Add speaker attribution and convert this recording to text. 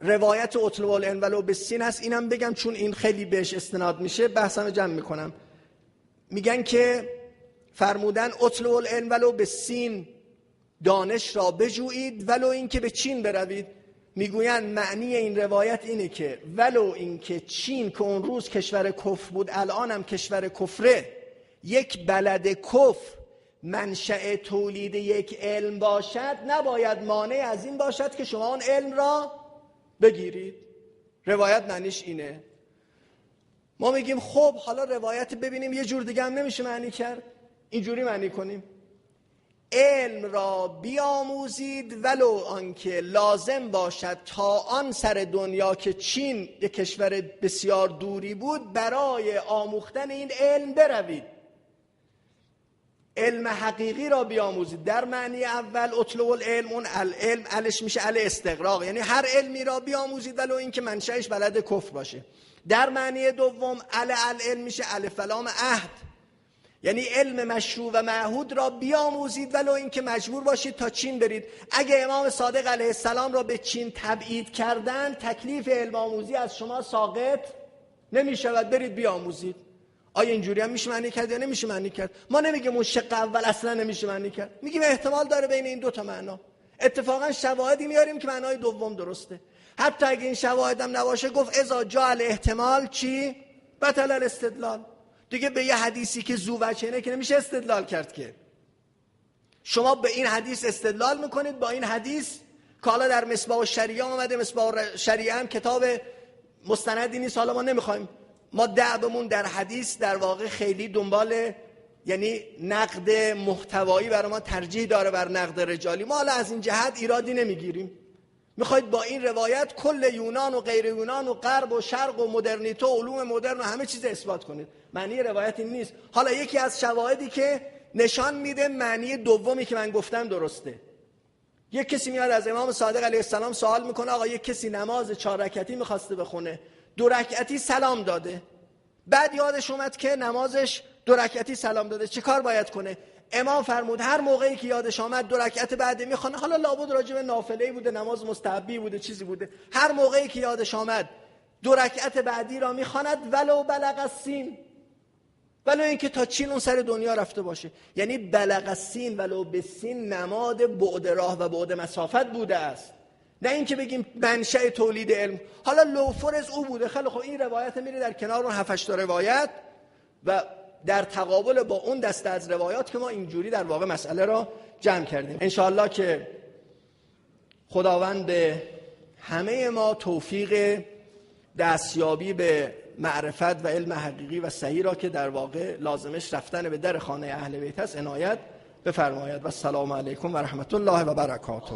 Speaker 1: روایت اطلب العلم ولو بالسین هست. اینم بگم چون این خیلی بهش استناد میشه، بحثم جمع میکنم. میگن که فرمودن اطلب العلم ولو بالسین، دانش را بجویید ولو اینکه به چین بروید. میگوین معنی این روایت اینه که ولو اینکه چین که اون روز کشور کفر بود الان هم کشور کفره، یک بلد کفر منشأ تولید یک علم باشد، نباید مانع از این باشد که شما اون علم را بگیرید. روایت معنیش اینه. ما میگیم خب حالا روایت ببینیم یه جور دیگه هم نمیشه معنی کرد، اینجوری معنی کنیم علم را بیاموزید ولو آنکه لازم باشد تا آن سر دنیا که چین یک کشور بسیار دوری بود برای آموختن این علم بروید. علم حقیقی را بیاموزید. در معنی اول اطلب العلم، اون العلم علش میشه استغراق، یعنی هر علمی را بیاموزید ولو اینکه منشأش بلد کفر باشه. در معنی دوم العلم میشه فلام عهد، یعنی علم مشروع و معهود را بیاموزید ولو اینکه مجبور باشید تا چین برید. اگه امام صادق علیه السلام را به چین تبعید کردن، تکلیف علم آموزی از شما ساقط نمی شود، برید بیاموزید. آیا اینجوری هم میشه معنی کرد یا نمیشه معنی کرد؟ ما نمیگیم اون شق اول اصلا نمیشه معنی کرد، میگیم احتمال داره بین این دو تا معنا. اتفاقا شواهدی میاریم که معنای دوم درسته. حتی اگه این شواهد هم نباشه گفت اذا جاء الاحتمال چی؟ بطل الاستدلال. دیگه به یه حدیثی که ذو وجهینه که نمیشه استدلال کرد که. شما به این حدیث استدلال میکنید، با این حدیث که حالا در مصباح الشریعه اومده، مصباح الشریعه هم کتاب مستندی نیست، حالا ما نمیخوایم، ما دعوامون در حدیث در واقع خیلی دنبال یعنی نقد محتوایی برای ما ترجیح داره بر نقد رجالی. ما حالا از این جهت ایرادی نمیگیریم. میخواید با این روایت کل یونان و غیر یونان و غرب و شرق و مدرنیته و علوم مدرن و همه چیز اثبات کنید. معنی روایت این نیست. حالا یکی از شواهدی که نشان میده معنی دومی که من گفتم درسته. یک کسی میاد از امام صادق علیه السلام سوال میکنه آقا یک کسی نماز 4 رکعتی میخواسته بخونه، 2 رکعتی سلام داده، بعد یادش اومد که نمازش 2 رکعتی سلام داده، چه کار باید کنه؟ امام فرمود هر موقعی که یادش آمد 2 رکعت بعد میخونه، حالا لابد راجع به نافله‌ای بوده، نماز مستحبی بوده، چیزی بوده، هر موقعی که یادش آمد 2 رکعت بعدی را میخواند ولو بلغ السین، ولو اینکه تا چین اون سر دنیا رفته باشه. یعنی بلغ السین ولو بالسین نماد بعد راه و بعد مسافت بوده است، نه اینکه بگیم منشأ تولید علم. حالا لوفرز او بوده، خیلی خب این روایت میره در کنار اون 7-8 روایت و در تقابل با اون دسته از روایات که ما اینجوری در واقع مسئله را جمع کردیم. انشاءالله که خداوند به همه ما توفیق دستیابی به معرفت و علم حقیقی و صحیح را که در واقع لازمش رفتن به در خانه اهل بیت است عنایت بفرماید. و السلام علیکم و رحمت الله و برکاته.